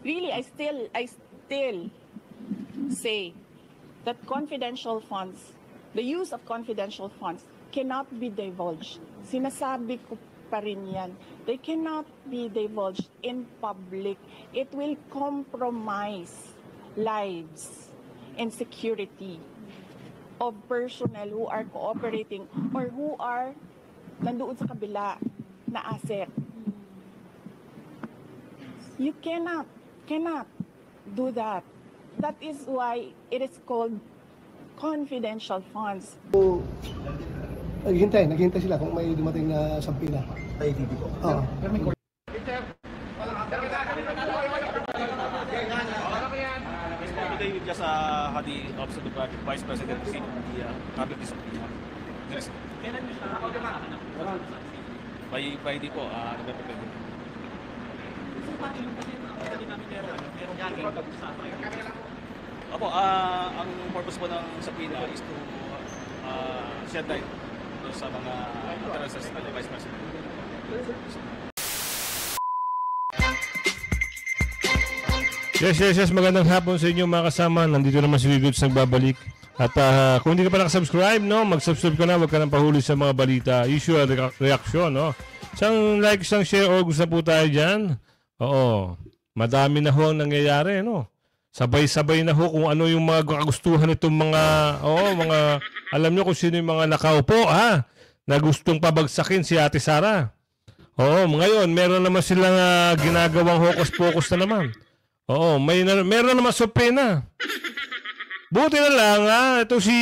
really, I still say that confidential funds, the use of confidential funds cannot be divulged. Sinasabi ko pa rin yan. They cannot be divulged in public. It will compromise lives and security of personnel who are cooperating or who are nandoon sa kabila na asset. You cannot do that. That is why it is called confidential funds. So, naghihintay sila kung may dumating na sampila. Tayo TV po. Oo. Today we just had the Office of the Vice President receive the copy of this subpoena. Kailan nyo siya? By po, November 20. Opo, ang purpose po ng subpoena is to shed light sa mga interests ng Vice President. Yes. Magandang hapon sa inyo mga kasama. Nandito naman si Vigods nagbabalik. At kung hindi ka pa nakasubscribe, no, mag-subscribe ka na. Huwag ka nang pahuli sa mga balita. Usual reaction, no. Isang like, isang share, o gusto po tayo dyan. Oo. Madami na ho ang nangyayari, no. Sabay-sabay na ho kung ano yung mga kagustuhan itong mga, alam nyo kung sino yung mga nakaupo, ha, na gustong pabagsakin si Ate Sara. Oo, ngayon, meron naman silang ginagawang hokus-pokus na naman. Oo, meron naman subpoena. Buti na lang, ito si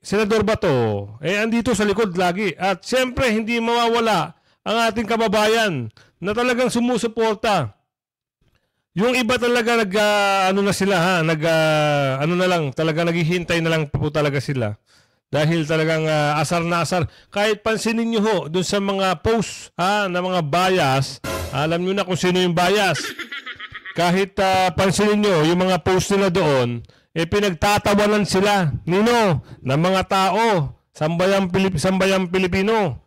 Senador Bato, andito sa likod lagi. At siyempre, hindi mawawala ang ating kababayan na talagang sumusuporta. Yung iba talaga talaga naghihintay na lang po talaga sila. Dahil talagang asar na asar. Kahit pansinin nyo ho, dun sa mga posts na mga bias, alam nyo na kung sino yung bias. Kahit pansinin nyo, yung mga post nila doon, pinagtatawanan sila, ng mga tao, sambayang Pilipino.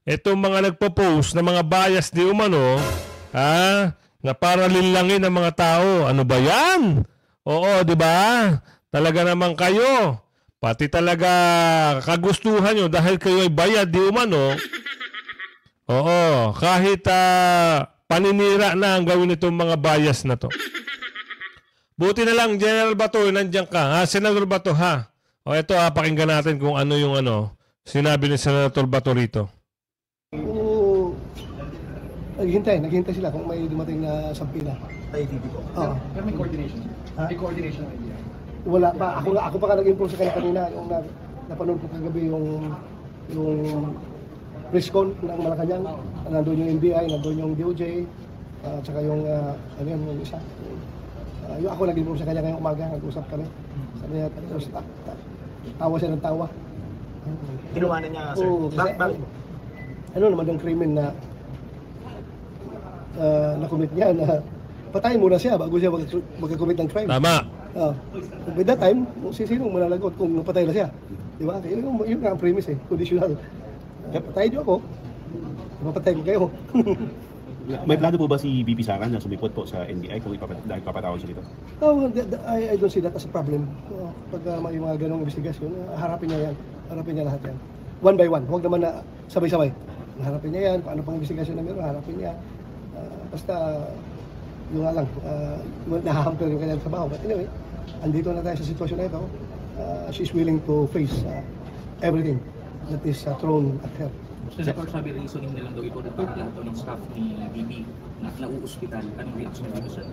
Itong mga nagpo-post na mga bias di umano, na para linlangin ng mga tao. Ano ba yan? Oo, di ba? Talaga naman kayo. Pati talaga kagustuhan nyo dahil kayo ay bayad di umano. Oo, kahit paninira na ang gawin itong mga bias na to. Buti na lang, General Bato, nandiyan ka. Senador Bato, ha? O ito, pakinggan natin kung ano yung sinabi ni Senator Bato rito. Naghihintay sila kung may dumating na sampila. Tayo TV po. Oo. Pero may coordination. May coordination idea. Wala pa. Ako pa nag-improve sa kanya kanina. Yung napanood ko kagabi yung press con ng Malacanang. Nandun yung NBI, nandun yung DOJ, at saka yung yung isa. Yung ako nag-improve sa kanya ngayong umaga, nag-usap kami. Sabi niya, tawa siya ng tawa. Tinuwanan niya, sir. Oo, kasi, Bakit? ano naman yung krimen na na-commit niya na patayin muna siya bago siya mag-commit ng crime. Tama. By that time, sinong manalagot kung napatay na siya? Di ba? Yun nga ang premise conditional. Patayin niyo ako, mapatay ko kayo. May plano po ba si VP Sara na sumipot po sa NBI kung ipapatawag siya dito? No, I don't see that as a problem. Pag may mga ganong investigasyon, harapin niya yan. Harapin niya lahat yan. One by one. Huwag naman na sabay-sabay. Harapin niya yan. Kung ano pang investigasyon na meron, harapin niya. Basta, yun nga lang, nahahamper yung kanyang trabaho. But anyway, andito na tayo sa sitwasyon na ito. She's willing to face everything that is thrown at her. Senator, sabi reasoning na lang daw ito na para lahat ng staff ni BB na nauuspital. Anong reaction dito, sir?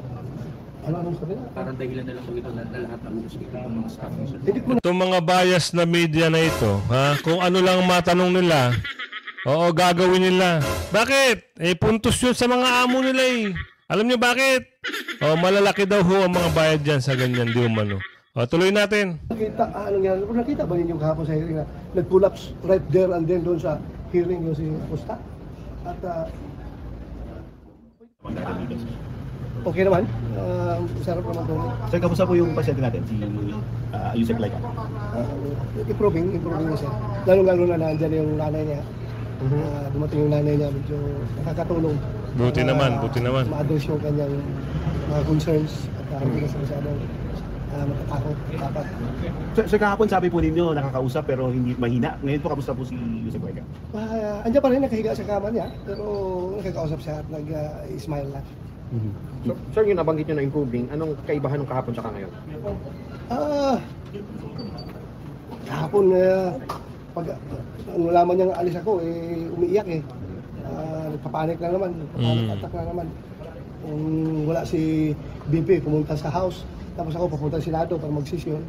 Anong sabi na? Parang dahilan na lang daw ito na lahat nauuspital ng mga staff ni sir. Itong mga bias na media na ito, kung ano lang matanong nila, oo, gagawin nila. Bakit? Puntos yun sa mga amo nila . Alam niyo bakit? Malalaki daw ho ang mga bayad dyan sa ganyan, di umano. Tuloy natin. Nakita ba ninyo kahapon sa hearing na nag-collapse right there and then doon sa hearing yung si Acosta? At okay naman. Sarap naman doon. Sir, kamusta po yung pasyente natin, si Yusek Laika? Improving na siya. Lalo-lalo na nandyan yung nanay niya. Dumating yung nanay niya, medyo nakakatulong. Buti naman. Ma-address yung kanyang mga concerns at hindi ka masyadong matatakot. Dapat. So kahapon sabi po ninyo nakakausap pero hindi mahina. Ngayon po kamusta po si Yusek Huerga? Andiyan pa rin, nakahiga sa kama niya, pero nakakausap siya at nag-smile lang. So, sir, yung nabanggit nyo na improving, anong kaibahan ng kahapon tsaka ngayon? Kahapon, pag nalaman niyang alis ako, umiiyak nagpapanik lang naman, attack lang naman. Kung wala si BP, pumunta sa house, tapos ako papunta sa Senado para magsisyon,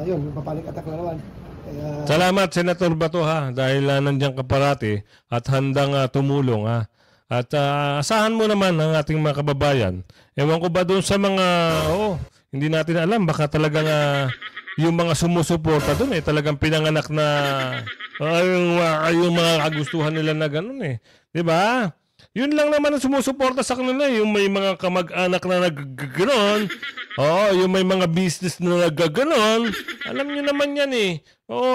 yun, papanik attack lang naman. Kaya, Salamat, Senator Bato ha, dahil nandiyan ka parati at handang tumulong ha. At asahan mo naman ang ating mga kababayan. Ewan ko ba doon sa mga, hindi natin alam, baka talagang yung mga sumusuporta doon talagang pinanganak na yung mga kagustuhan nila na gano'n Di ba? Yun lang naman ang sumusuporta sa kanila yung may mga kamag-anak na naggaganon. Yung may mga business na naggaganon. Alam niyo naman yan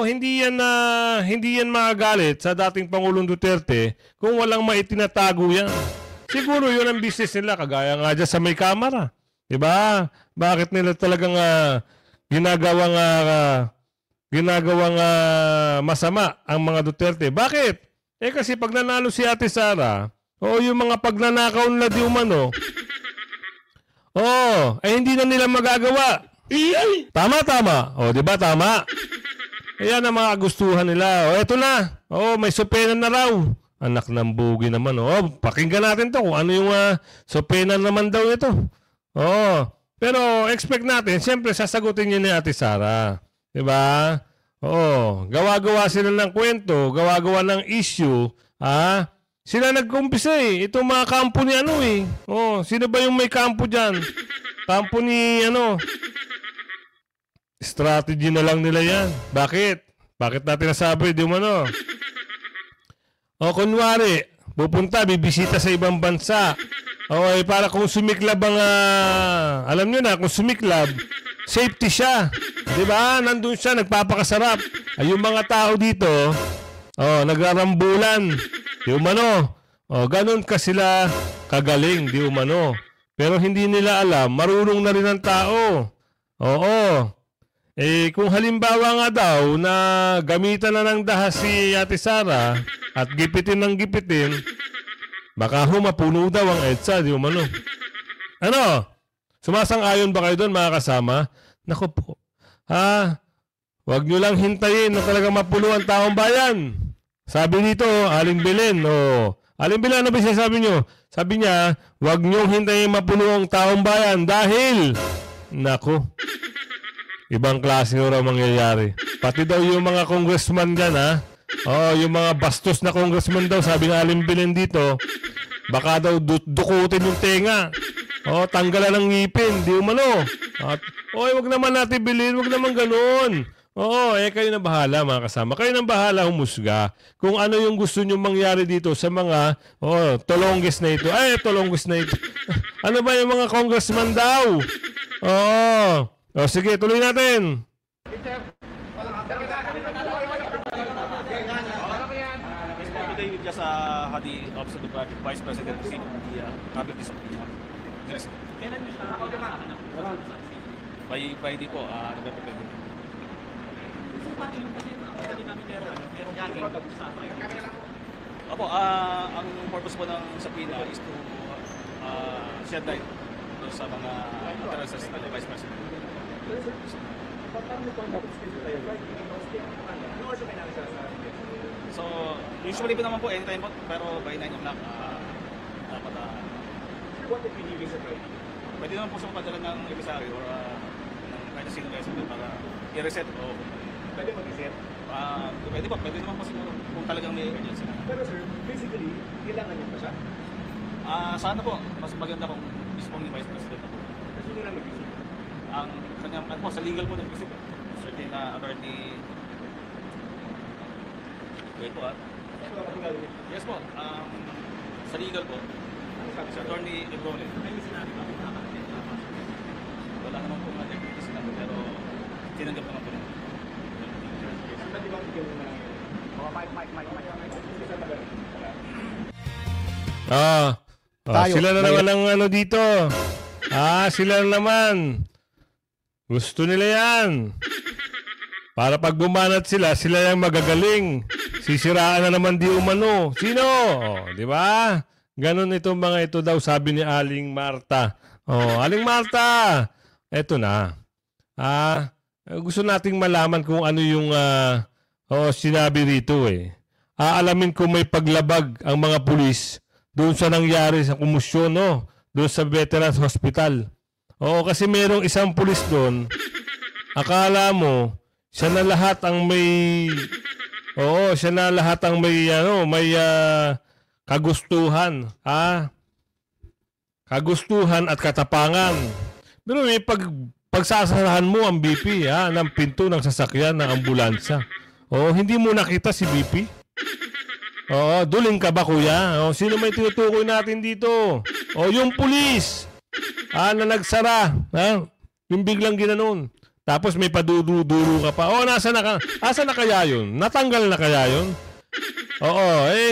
hindi yan magagalit sa dating Pangulong Duterte kung walang maitinatago yan. Siguro yun ang business nila, kagaya nga dyan sa may kamera. Diba? Bakit nila talagang ginagawang masama ang mga Duterte? Bakit? Kasi pag nanalo si Ate Sara, yung mga pagnanakaw nila di umano, hindi na nila magagawa. Tama. Diba tama? Ayan ang mga gustuhan nila. Eto na. May supena na raw. Anak ng bugi naman. Pakinggan natin to kung ano yung supena naman daw ito. Pero expect natin, siyempre sasagutin niyo ni Ate Sara. Diba? Gawa-gawa sila ng kwento, gawa-gawa ng issue. Sila nag-umpisa Itong mga kampo ni sino ba yung may kampo dyan? Kampo ni strategy na lang nila yan. Bakit? Bakit natin nasabi? Di umano. Kunwari, pupunta, bibisita sa ibang bansa. Para kung sumiklab ang, alam nyo na, kung sumiklab, safety siya. Di ba? Nandun siya, nagpapakasarap. Yung mga tao dito, nagrarambulan. Di umano. Ganun ka sila kagaling, di umano. Pero hindi nila alam, marunong na rin ang tao. Kung halimbawa nga daw na gamitan na ng dahas si Ate Sara at gipitin ng gipitin, baka mapuno daw ang EDSA, di umano. Sumasang-ayon ba kayo doon mga kasama? Naku po. Huwag nyo lang hintayin na talaga mapuno ang taong bayan. Sabi nito, Aling Belen, Aling Belen, ano ba sinasabi nyo? Sabi niya, huwag nyo hintayin mapuno ang taong bayan dahil, naku, ibang klase raw mangyayari. Pati daw yung mga congressman dyan, yung mga bastos na congressman daw, sabi ng Aling Belen dito, baka daw dukutin yung tenga. Tanggalan ng ngipin, di umano. Wag naman natin bilhin, wag naman ganun. Kayo na bahala mga kasama. Kayo na bahala humusga kung ano yung gusto nyo mangyari dito sa mga tolongges na ito. Tolongges na ito. Ano ba yung mga congressman daw? Sige, tuloy natin. Today with just Hadi Office of the Vice President received the public discipline. Kailan nyo siya? By Friday po, nagpapagod. Opo, ang purpose po ng subpoena is to shed light sa mga utterances ng Vice President. So, usually po naman po, anytime po, pero by 9 o'clock, dapat pwede naman po sa padala ng emisaryo or ng kahit na sino resident para i-reset o pwede mag-reset. Pwede naman po siguro kung talagang may emergency na. Pero sir, basically, kailangan niyo pa siya? Sana po, mas maganda kung mismo ni Vice President ako. Kasi hindi na mag-isip. Ang kanyang, sa legal po nag-isip. Certain attorney. Wait po Yes po, sa legal po. Sa attorney Ebrone. Wala naman po nga nag-isip natin pero tinanggap naman po naman. Sila na naman ang dito. Sila naman. Gusto nila yan. Para pag bumanat sila, sila yung magagaling. Sisiraan na naman di umano. Sino? Di ba? Ganon itong mga ito daw, sabi ni Aling Marta. Aling Marta, eto na. Gusto nating malaman kung ano yung sinabi rito eh. Alamin kung may paglabag ang mga pulis doon sa nangyari sa kumusyon, no? Doon sa Veterans Hospital. Kasi merong isang pulis doon, akala mo, siya na lahat ang may kagustuhan, kagustuhan at katapangan. Pero may pagsasarahan mo ang BP ng pinto ng sasakyan ng ambulansya. Hindi mo nakita si BP? Duling ka ba, kuya? Sino may tinutukoy natin dito? Yung pulis na nagsara. Yung biglang ginanon. Tapos may paduduro ka pa. Nasa na kaya yun? Natanggal na kaya yun?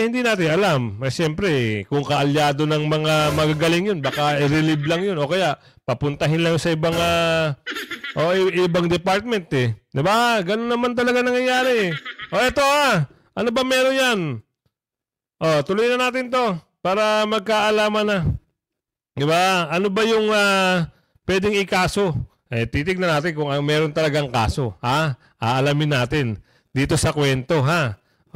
Hindi natin alam. Siyempre, kung kaalyado ng mga magagaling yun, baka i-relieve lang yun. O kaya, papuntahin lang sa ibang ibang department eh. Diba? Ganun naman talaga nangyayari. Eto ano ba meron yan? Tuloy na natin to para magkaalaman na. Diba? Ano ba yung pwedeng ikaso? Titignan natin kung meron talagang kaso. Aalamin natin dito sa kwento,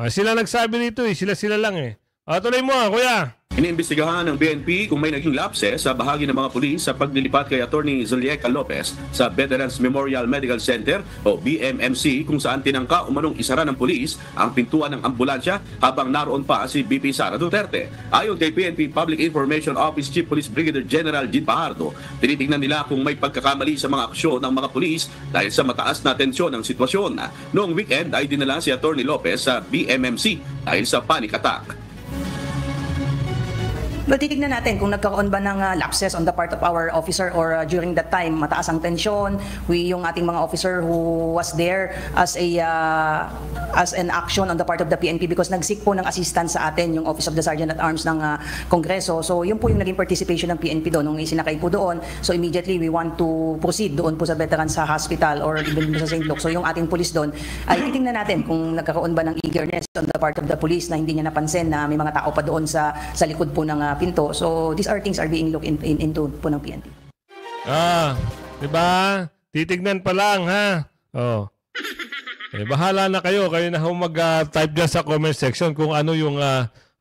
sila nagsabi dito sila lang eh. Tuloy mo kuya. Iniimbestigahan ng BNP kung may naging lapses sa bahagi ng mga pulis sa paglilipat kay Attorney Zulieca Lopez sa Veterans Memorial Medical Center o BMMC kung saan tinangka umanong isara ng pulis ang pintuan ng ambulansya habang naroon pa si BP Sara Duterte. Ayon kay PNP Public Information Office Chief Police Brigadier General Jean Pajardo, tinitingnan nila kung may pagkakamali sa mga aksyon ng mga pulis dahil sa mataas na tensyon ng sitwasyon. Noong weekend ay dinala si Attorney Lopez sa BMMC dahil sa panic attack. Well, titignan natin kung nagkaroon ba ng lapses on the part of our officer or during that time mataas ang tensyon. Yung ating mga officer who was there as an action on the part of the PNP because nag-seek po ng assistance sa atin yung Office of the Sergeant at Arms ng Kongreso. So yun po yung naging participation ng PNP doon nung isinakay po doon. So immediately we want to proceed doon po sa Veterans sa hospital or even sa St. Luke. So yung ating police doon ay titignan natin kung nagkaroon ba ng eagerness on the part of the police na hindi niya napansin na may mga tao pa doon sa likod po ng pinto. So these things are being looked into po ng PNP. Diba? Titignan pa lang bahala na kayo na mag-type dyan sa comment section kung ano yung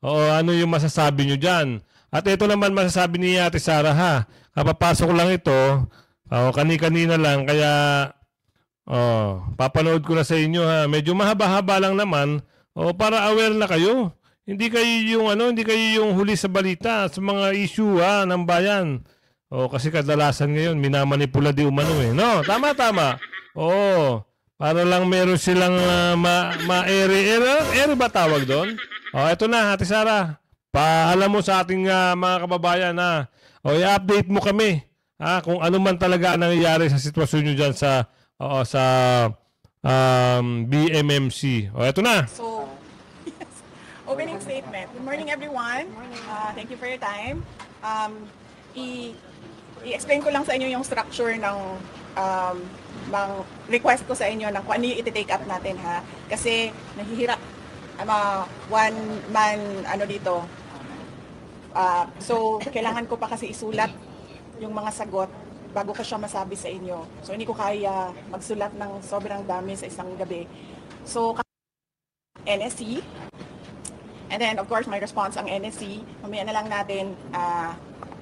ano yung masasabi nyo dyan. At ito naman masasabi ni Ate Sara kapapasok lang ito kani-kanina lang kaya papanood ko na sa inyo medyo mahaba-haba lang naman para aware na kayo. Hindi kayo yung huli sa balita sa mga issue ng bayan. Kasi kadalasan ngayon minamanipula di umano No, tama. Para lang meron silang ere ba tawag doon? Ito na, Ate Sara. Paalam mo sa ating mga kababayan i-update mo kami kung ano man talaga nangyayari sa sitwasyon nyo dyan sa BMMC. Ito na. So, opening statement. Good morning, everyone. Thank you for your time. I-explain ko lang sa inyo yung structure ng request ko sa inyo ng kung ano yung iti-take up natin Kasi nahihirap one man dito. So, kailangan ko pa kasi isulat yung mga sagot bago ko siya masabi sa inyo. So, hindi ko kaya magsulat ng sobrang dami sa isang gabi. So, NSC. And then, of course, my response ang NSC. Mamaya na lang natin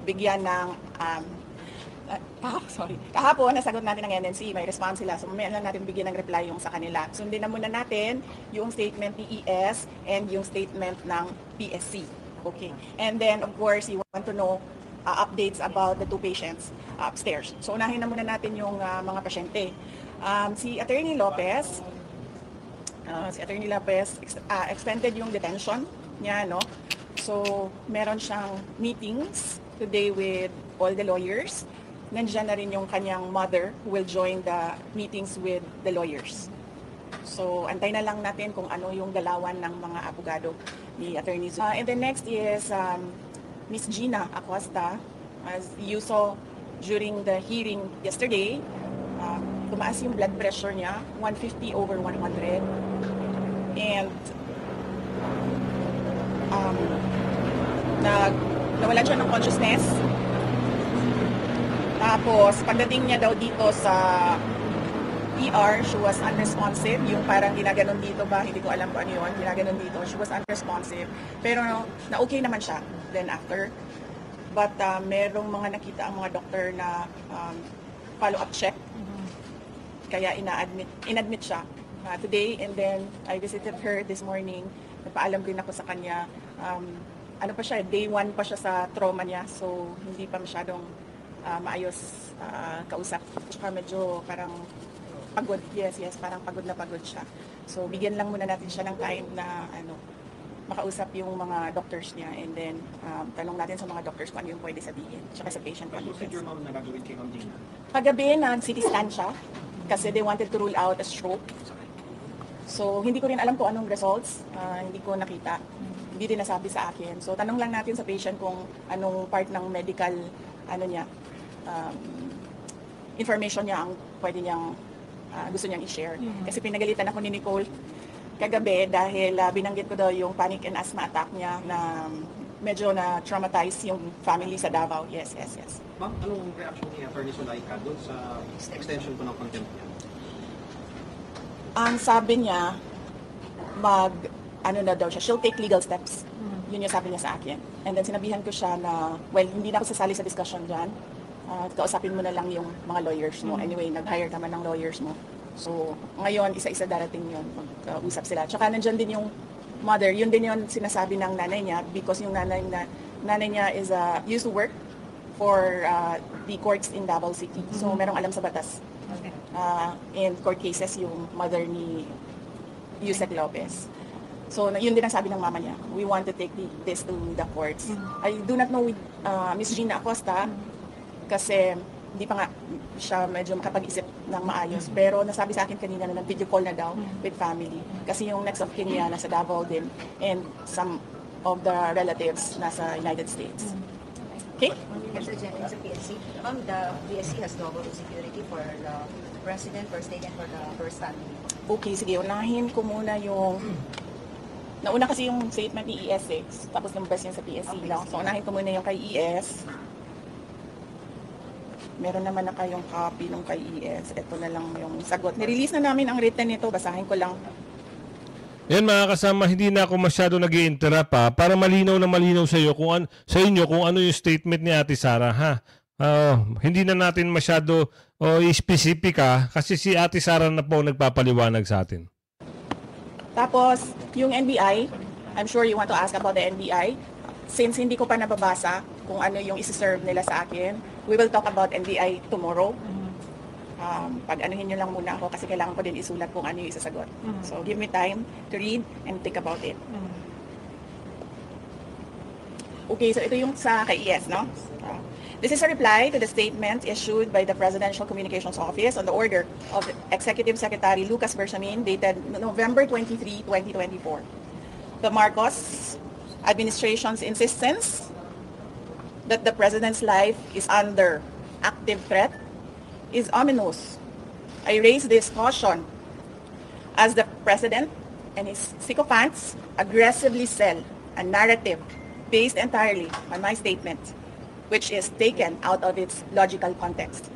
bigyan ng kahapon, nasagot natin ng NNC, may response sila. So, mamaya lang natin bigyan ng reply yung sa kanila. Sundin na muna natin yung statement ni ES and yung statement ng PSC. Okay. And then, of course, you want to know updates about the two patients upstairs. So, unahin na muna natin yung mga pasyente. Si Attorney Lopez, extended yung detention niya, So, meron siyang meetings today with all the lawyers. Nandiyan na rin yung kanyang mother who will join the meetings with the lawyers. So, antay na lang natin kung ano yung galawan ng mga abogado ni Attorney Zulieca. And then next is Miss Gina Acosta. As you saw during the hearing yesterday, tumaas yung blood pressure niya, 150/100. And nawalan siya ng consciousness. Tapos, pagdating niya daw dito sa ER, she was unresponsive. Yung parang ginaganon dito ba, hindi ko alam kung ano yun, ginaganon dito. She was unresponsive. Pero na-okay naman siya then after. But merong mga nakita ang mga doktor na follow-up check. Kaya inadmit siya today. And then, I visited her this morning. Nagpaalam din ako sa kanya. Ano pa siya, day 1 pa siya sa trauma niya. So, hindi pa masyadong maayos kausap. Tsaka medyo parang pagod. Yes, parang pagod na pagod siya. So, bigyan lang muna natin siya ng time na makausap yung mga doctors niya. And then, tanong natin sa mga doctors kung ano yung pwede sabihin. Tsaka sa patient conditions. Ma'am, na gagawin kay Ma'am Gina? Paggabi, nag-CT scan siya kasi they wanted to rule out a stroke. So, hindi ko rin alam kung anong results. Hindi ko nakita. Hindi din nasabi sa akin. So, tanong lang natin sa patient kung anong part ng medical information niya ang pwede niyang gusto niyang i-share. Kasi pinagalitan ako ni Nicole kagabi dahil binanggit ko daw yung panic and asthma attack niya na medyo na-traumatize yung family sa Davao. Yes. Ma'am, anong reaction ni Attorney Zulaika doon sa extension po ng contempt niya? Ang sabi niya, na daw siya, she'll take legal steps. Yun yung sabi niya sa akin. And then sinabihan ko siya na, well, hindi na ako sasali sa discussion dyan. Kausapin mo na lang yung mga lawyers mo. Anyway, nag-hire naman ng lawyers mo. So, ngayon, isa-isa darating yun. Mag-usap sila. Tsaka nandyan din yung mother. Yun din yung sinasabi ng nanay niya because yung nanay niya is used to work for the courts in Davao City. So, merong alam sa batas. In court cases, yung mother ni Yusek Lopez. So, yun din ang sabi ng mama niya. We want to take this to the courts. I do not know with Miss Gina Acosta kasi hindi pa nga siya medyo makapag-isip ng maayos. Pero nasabi sa akin kanina na nag-video call na daw with family. Kasi yung next of kin niya nasa Davao din and some of the relatives nasa United States. Okay? Mr. Jennings, sa PSC, the PSC has double security for the President, First Lady, and for the First Family. Okay, sige. Unahin ko muna yung nauna kasi yung statement ni ES6, tapos lumabas yun sa PSC lang. So, unahin ko muna yung kay ES. Meron naman na kayong copy nung kay ES. Ito na lang yung sagot. Nirelease na namin ang written nito. Basahin ko lang. Yan mga kasama, hindi na ako masyado nag-i-interrupt para malinaw na malinaw sa iyo sa inyo kung ano yung statement ni Ate Sara, ha. Hindi na natin masyado specific kasi si Ate Sara na po nagpapaliwanag sa atin. Tapos, yung NBI, I'm sure you want to ask about the NBI. Since hindi ko pa nababasa kung ano yung isi-serve nila sa akin, we will talk about NBI tomorrow. Pag-anuhin nyo lang muna ako kasi kailangan ko din isulat kung ano yung isasagot. So, give me time to read and think about it. Okay, so ito yung sa kay ES, no? This is a reply to the statement issued by the Presidential Communications Office on the order of Executive Secretary Lucas Bersamin dated November 23, 2024. The Marcos administration's insistence that the President's life is under active threat is ominous. I raise this caution as the President and his sycophants aggressively sell a narrative based entirely on my statement, which is taken out of its logical context.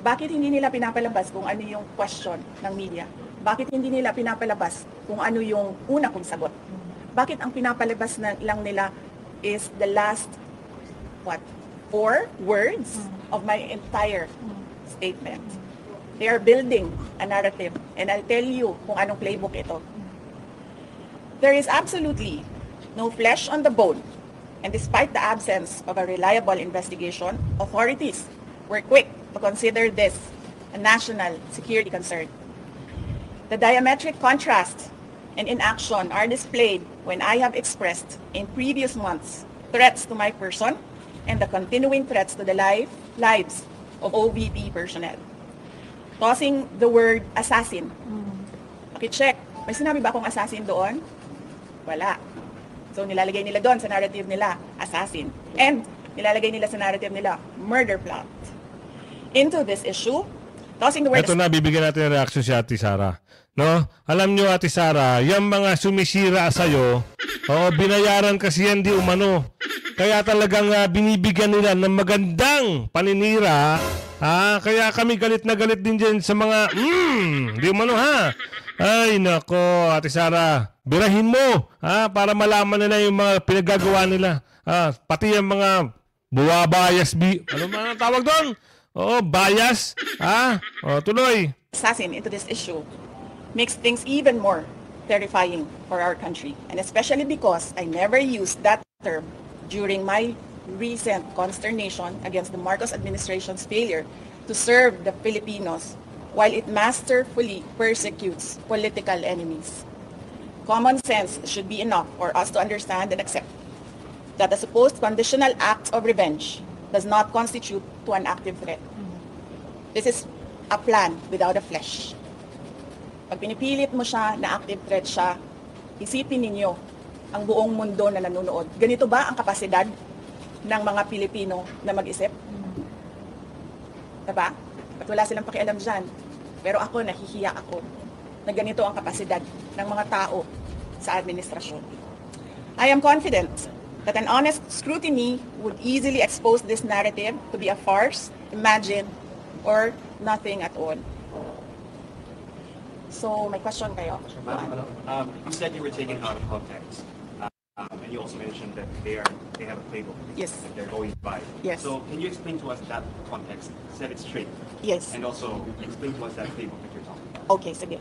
Bakit hindi nila pinapalabas kung ano yung question ng media? Bakit hindi nila pinapalabas kung ano yung una kong sagot? Bakit ang pinapalabas lang nila is the last, 4 words of my entire statement? They are building a narrative, and I'll tell you kung anong playbook ito. There is absolutely no flesh on the bone. And despite the absence of a reliable investigation, authorities were quick to consider this a national security concern. The diametric contrast and inaction are displayed when I have expressed in previous months threats to my person and the continuing threats to the lives of OVP personnel. Tossing the word assassin. Pakicheck, may sinabi ba akong assassin doon? Wala. So, nilalagay nila doon sa narrative nila, assassin. And, nilalagay nila sa narrative nila, murder plot. into this issue, tossing the word Ito na, bibigyan natin ng reaction si Ate Sara. No? Alam nyo, Ate Sara, yung mga sumisira sa'yo, binayaran kasi yan di umano. Kaya talagang binibigyan nila ng magandang paninira. Kaya kami galit na galit din dyan sa mga, di umano ha. Ay, nako, Ate Sara, birahin mo, para malaman nila yung mga pinagagawa nila. Pati yung mga buwabayas, ano ba ang tawag doon? Bias. Tuloy. assassin into this issue makes things even more terrifying for our country. And especially because I never used that term during my recent consternation against the Marcos administration's failure to serve the Filipinos while it masterfully persecutes political enemies. Common sense should be enough for us to understand and accept that the supposed conditional act of revenge does not constitute to an active threat. This is a plan without a flesh. Pag pinipilit mo siya na active threat siya, isipin ninyo ang buong mundo na nanonood. Ganito ba ang kapasidad ng mga Pilipino na mag-isip? Diba? At wala silang pakialam dyan. Pero ako, nahihiya ako na ganito ang kapasidad ng mga tao sa administrasyon. I am confident that an honest scrutiny would easily expose this narrative to be a farce, imagined, or nothing at all. So, may question kayo? You said you were taken out of context. And you also mentioned that they have a playbook Yes. that they're going by. Yes. So can you explain to us that context? Set it straight. Yes. And also explain to us that playbook that you're talking about. Okay, sige.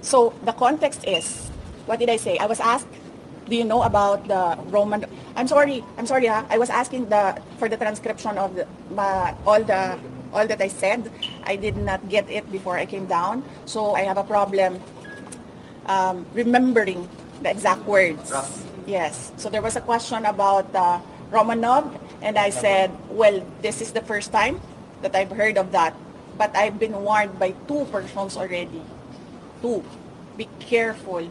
So, the context is, what did I say? I was asked, do you know about the Roman... I'm sorry ha. I was asking for the transcription of all that I said. I did not get it before I came down. So, I have a problem remembering the exact words. Yes. So, there was a question about Romanov, and I said, well, this is the first time that I've heard of that. But I've been warned by 2 persons already. 2. Be careful.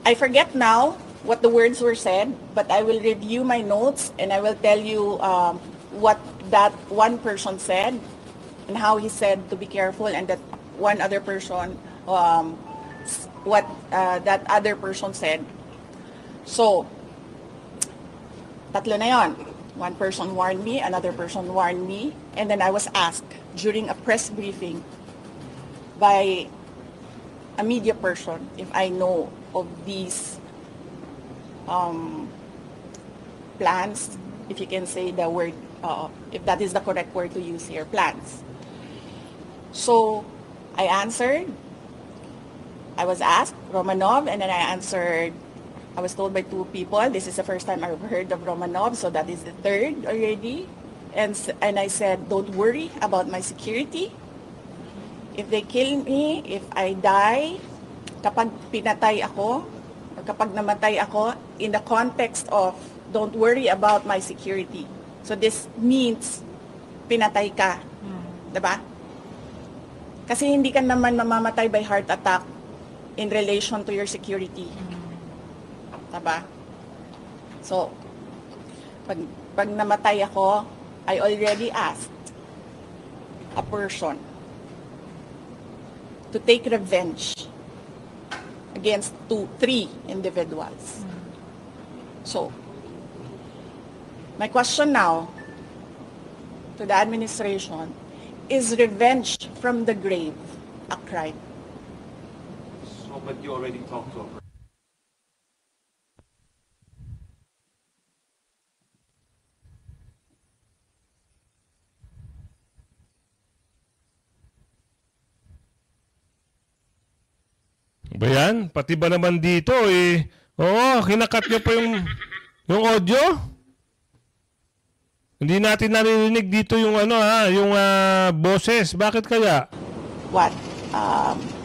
I forget now what the words were said, but I will review my notes and I will tell you what that one person said and how he said to be careful, and that one other person, what that other person said. So, tatlo na yon. One person warned me, another person warned me, and then I was asked during a press briefing by a media person if I know of these plans, if you can say the word, if that is the correct word to use here, plans. So I answered, I was asked Romanov, and then I answered, I was told by 2 people, this is the first time I've heard of Romanov, so that is the 3rd already. And I said, don't worry about my security. If they kill me, if I die, kapag pinatay ako, or kapag namatay ako, in the context of don't worry about my security. So this means pinatay ka. Diba? Kasi hindi ka naman mamamatay by heart attack in relation to your security. Diba? So, pag namatay ako, I already asked a person to take revenge against 3 individuals. So, my question now to the administration, is revenge from the grave a crime? So, but you already talked to a Ba yan? Pati ba naman dito eh? Oo, kinakat niyo pa yung audio? Hindi natin naririnig dito yung yung boses. Bakit kaya? What?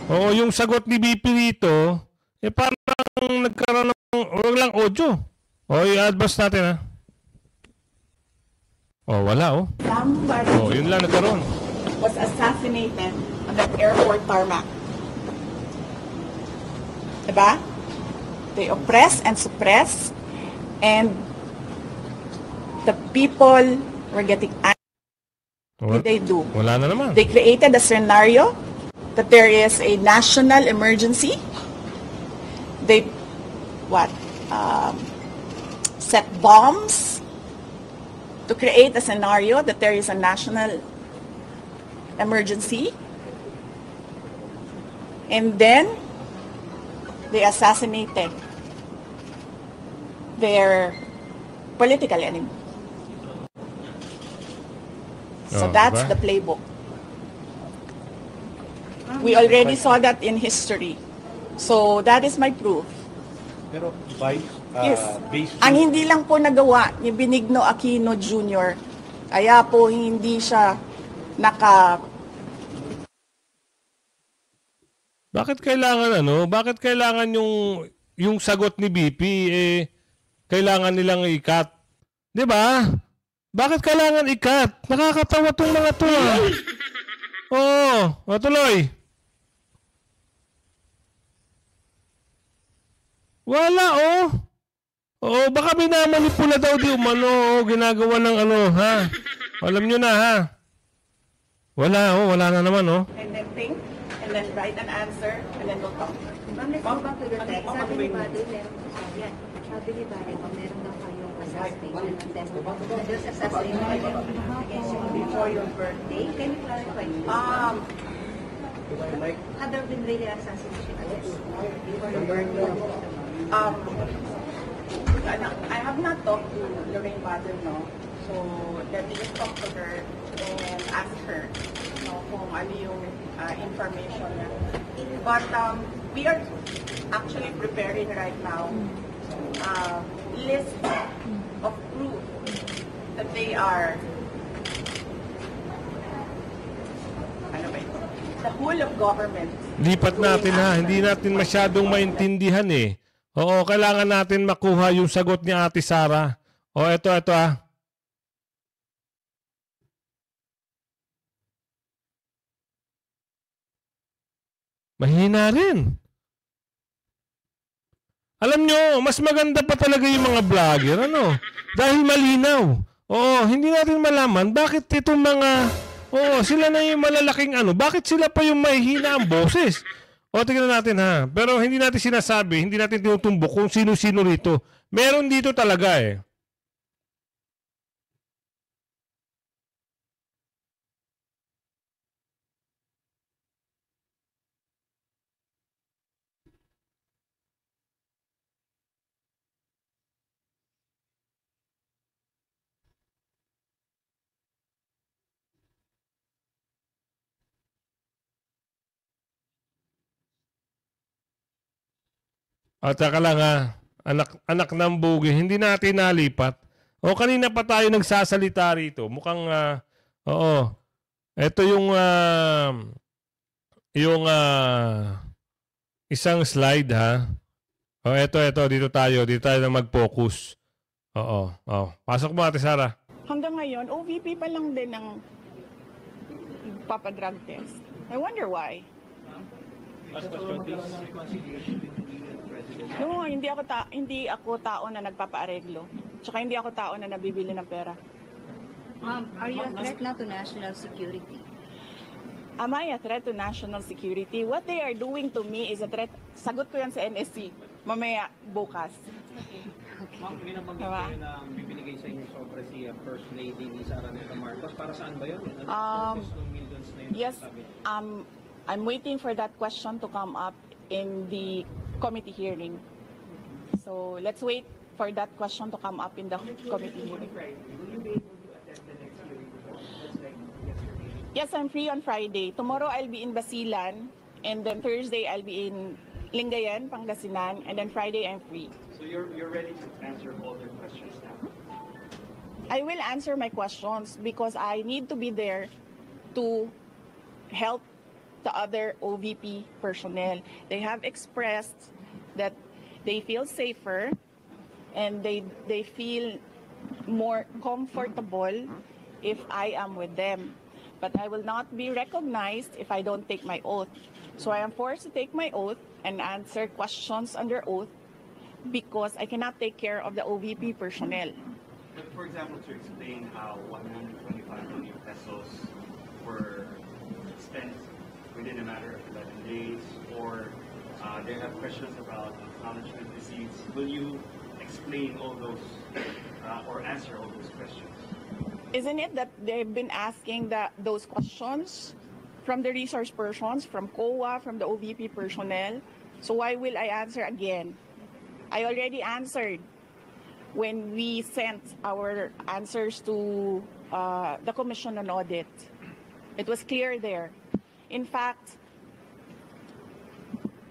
Oo, yung sagot ni BP dito, parang nagkaroon ng walang audio. I-advance natin wala Somebody yun lang nagkaroon. was assassinated on the airport tarmac. Diba? They oppress and suppress, and the people were getting angry. What did they do? Wala na naman. They created a scenario that there is a national emergency. They, what, set bombs to create a scenario that there is a national emergency. And then they assassinated their political enemy. So Oh, that's diba? the playbook. We already saw that in history. So that is my proof. Pero by Yes. Ang hindi lang po nagawa ni Benigno Aquino Jr. Kaya po hindi siya Bakit kailangan Bakit kailangan yung sagot ni BP kailangan nilang ikat? 'Di ba? Bakit kailangan ikat? Nakakatawa tong mga 'to. Tuloy. Wala baka minamanipula daw di umano, ginagawa ng ha. Alam nyo na ha. Wala na naman And then think, and then write an answer, and then we'll talk. Ma'am, let's go back to the text. Sabi ni Bado, sabi ni Bado, kung meron daw kayong assassination attempt, there's assassination against you before your birthday. Can you clarify this? Have there been really assassination attempts before your birthday? I have not talked to Lorraine Bader, so let me just talk to her and ask her kung ano yung information niya. But we are actually preparing right now list of proof that they are the whole of government. Lipat natin ha. Hindi natin masyadong maintindihan Oo, kailangan natin makuha yung sagot ni Ate Sara. Ito ha. Mahina rin. Alam nyo, mas maganda pa talaga yung mga vlogger, Dahil malinaw. Hindi natin malaman bakit itong mga, sila na yung malalaking bakit sila pa yung mahihina ang boses? Tingnan natin ha. Pero hindi natin sinasabi, hindi natin tinutumbok kung sino-sino rito. Meron dito talaga Taka lang ha. Anak ng bugi. Hindi natin nalipat. Kanina pa tayo nagsasalita rito. Mukhang, ito yung isang slide ha. Ito. Dito tayo na mag-focus. Pasok mo Ate Sara. Hanggang ngayon, OVP pa lang din ang papadrug test. I wonder why. No, hindi ako tao na nagpapaareglo. Tsaka hindi ako tao na nabibili ng pera. Ma'am, are you a threat now to national security? Am I a threat to national security? What they are doing to me is a threat. Sagot ko yan sa NSC. Mamaya, bukas. Ma'am, may nabanggit kayo na bibinigay sa inyo sobre si First Lady ni Sara Neta Marcos. Para saan ba yun? Millions na yun? Yes, I'm waiting for that question to come up in the committee hearing. So let's wait for that question to come up in the committee hearing. Yes, I'm free on Friday. Tomorrow I'll be in Basilan, and then Thursday I'll be in Lingayen, Pangasinan, and then Friday I'm free. So you're ready to answer all their questions now? I will answer my questions because I need to be there to help the other OVP personnel. They have expressed that they feel safer and they feel more comfortable if I am with them. But I will not be recognized if I don't take my oath. So I am forced to take my oath and answer questions under oath because I cannot take care of the OVP personnel. But for example, to explain how 125 million pesos were spent within a matter of 11 days, or they have questions about acknowledgement receipts, will you explain all those or answer all those questions? Isn't it that they've been asking those questions from the resource persons, from COA, from the OVP personnel? So why will I answer again? I already answered when we sent our answers to the Commission on Audit. It was clear there. In fact,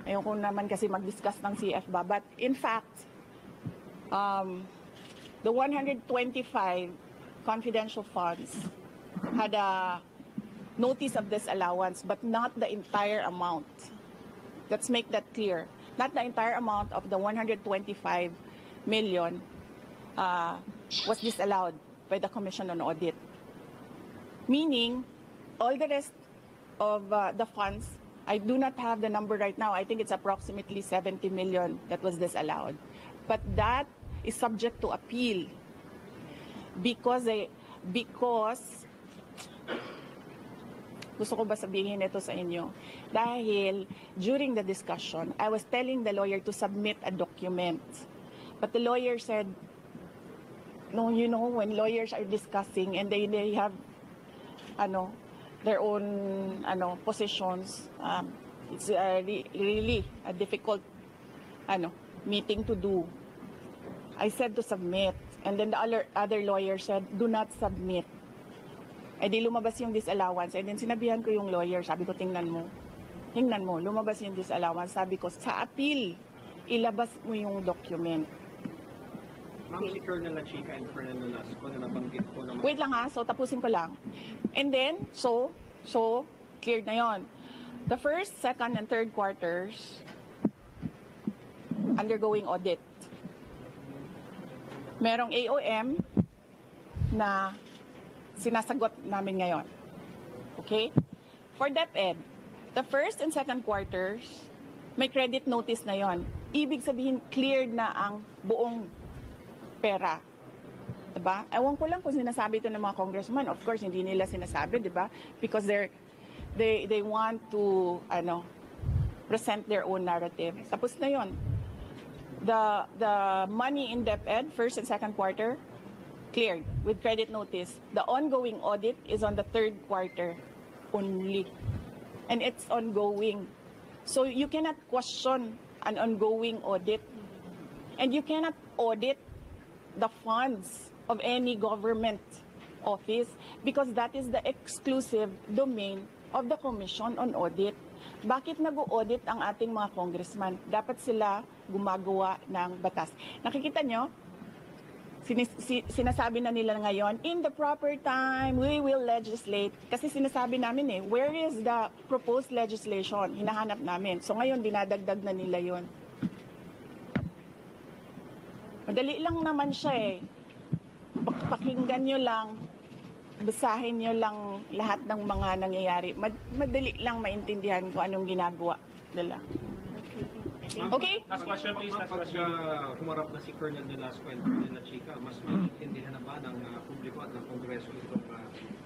ayoko naman kasi mag-discuss ng CF ba, but in fact, the 125 confidential funds had a notice of disallowance, but not the entire amount. Let's make that clear. Not the entire amount of the 125 million was disallowed by the Commission on Audit. Meaning, all the rest of the funds, I do not have the number right now. I think it's approximately 70 million that was disallowed. But that is subject to appeal because gusto ko ba sabihin ito sa inyo? Dahil during the discussion, I was telling the lawyer to submit a document. But the lawyer said, no, you know, when lawyers are discussing and they have their own positions, it's really a difficult meeting to do. I said to submit, and then the other lawyer said, do not submit. Eh di lumabas yung disallowance. And then sinabihan ko yung lawyer, sabi ko, tingnan mo, lumabas yung disallowance. Sabi ko, sa appeal, ilabas mo yung document. Ma'am, si Colonel Lachica and Colonel Nolasco na nabanggit ko naman. Wait lang ha, so tapusin ko lang. And then, so cleared na yon. The first, second, and third quarters, undergoing audit. Merong AOM na sinasagot namin ngayon. Okay? For DepEd, the first and second quarters, may credit notice na yon. Ibig sabihin, cleared na ang buong pera. Diba? Ewan ko lang kung sinasabi ito ng mga congressman. Of course, hindi nila sinasabi, diba? Because they want to present their own narrative. Tapos na yon. The money in DepEd, first and second quarter, cleared with credit notice. The ongoing audit is on the third quarter only. And it's ongoing. So you cannot question an ongoing audit. And you cannot audit the funds of any government office because that is the exclusive domain of the Commission on Audit. Bakit nag-audit ang ating mga congressman? Dapat sila gumagawa ng batas. Nakikita nyo? Sinasabi na nila ngayon, in the proper time, we will legislate. Kasi sinasabi namin where is the proposed legislation? Hinahanap namin. So ngayon, dinadagdag na nila yon. Madali lang naman siya Pakinggan nyo lang, basahin nyo lang lahat ng mga nangyayari. Madali lang maintindihan kung anong ginagawa nila. Okay? Last question, please. Last question. Humarap na si Colonel Nolasco and Colonel Lachica, mas maintindihan na ba ng publiko at ng Kongreso itong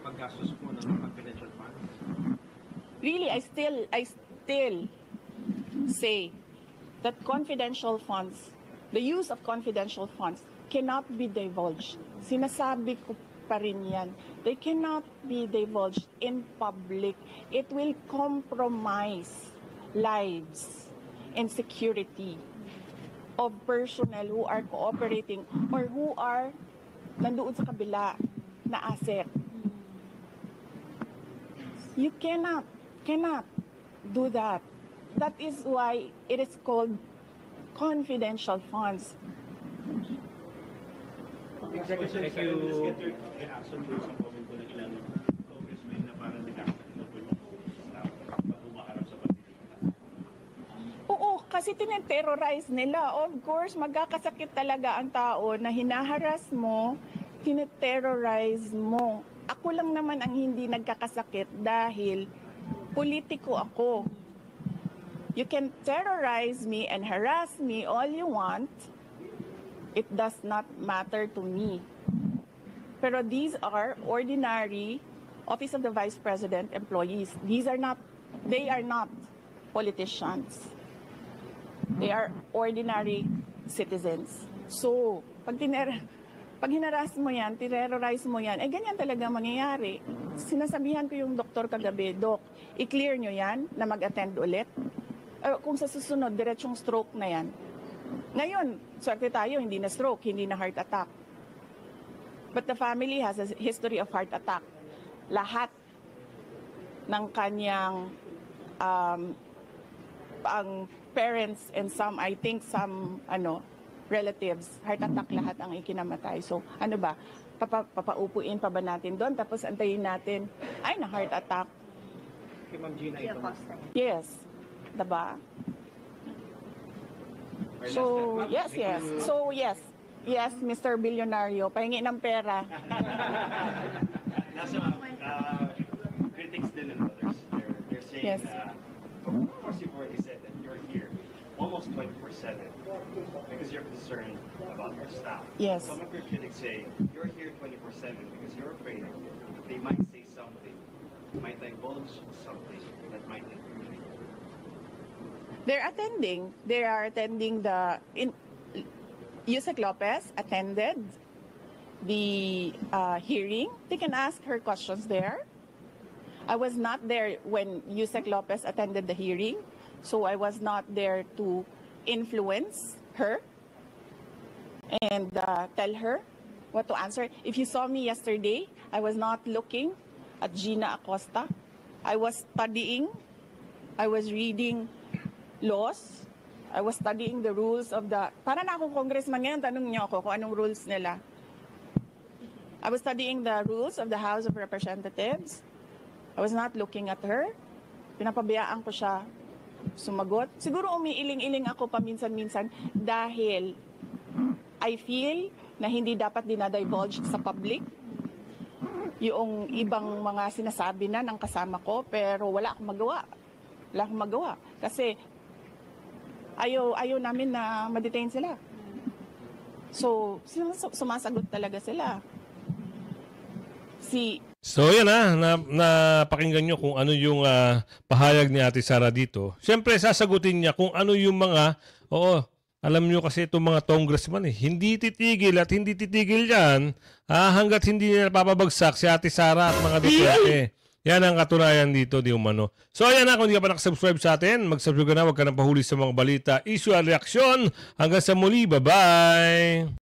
paggastos po ng confidential funds? Really, I still say that confidential funds, the use of confidential funds cannot be divulged. Sinasabi ko pa rin yan. They cannot be divulged in public. It will compromise lives and security of personnel who are cooperating or who are nandoon sa kabila na asset. You cannot do that. That is why it is called confidential funds. Thank you. Oo, kasi tineterrorize nila. Of course, magkakasakit talaga ang tao na hinaharas mo, tineterrorize mo. Ako lang naman ang hindi nagkakasakit dahil politiko ako. You can terrorize me and harass me all you want. It does not matter to me. Pero these are ordinary Office of the Vice President employees. They are not politicians. They are ordinary citizens. So, pag hinaras mo yan, terrorize mo yan, ganyan talaga mangyayari. Sinasabihan ko yung doktor kagabi, Dok, i-clear nyo yan na mag-attend ulit. Kung sa susunod, diretsong stroke na yan. Ngayon, swerte tayo, hindi na stroke, hindi na heart attack. But the family has a history of heart attack. Lahat ng kanyang ang parents and I think some relatives, heart attack lahat ang ikinamatay. So, ano ba? Papaupuin pa ba natin doon? Tapos antayin natin, na heart attack. Kay Ma'am Gina ito. Yes. Diba? So, yes. So, yes. Yes, Mr. Billionario, pahingi ng pera. Nasa critics din and others, they're saying Yes. of course you've already said that you're here almost 24/7 because you're concerned about your staff. Yes. Some of your critics say you're here 24/7 because you're afraid they might say something, might divulge something that might incriminate you. They are attending Yusek Lopez attended the hearing. They can ask her questions there. I was not there when Yusek Lopez attended the hearing, so I was not there to influence her and tell her what to answer. If you saw me yesterday, I was not looking at Gina Acosta. I was studying. I was reading laws. I was studying the rules of para na akong congressman ngayon, tanong niyo ako kung anong rules nila. I was studying the rules of the House of Representatives. I was not looking at her. Pinapabayaan ko siya sumagot. Siguro umiiling-iling ako paminsan-minsan dahil I feel na hindi dapat dinadivulge sa public yung ibang mga sinasabi na ng kasama ko, pero wala akong magawa. Kasi ayaw namin na ma-detain sila. So, sumasagot talaga sila. So yan napakinggan nyo kung ano yung pahayag ni Ate Sara dito. Siyempre sasagutin niya kung ano yung alam nyo kasi itong mga congressman hindi titigil yan hanggat hindi nila papabagsak si Ate Sara at mga Duterte. Yan ang katunayan dito, di umano. So ayan na, kung hindi ka pa nakasubscribe sa atin, mag-subscribe ka na, huwag ka nang pahuli sa mga balita, issue at reaksyon. Hanggang sa muli, bye-bye!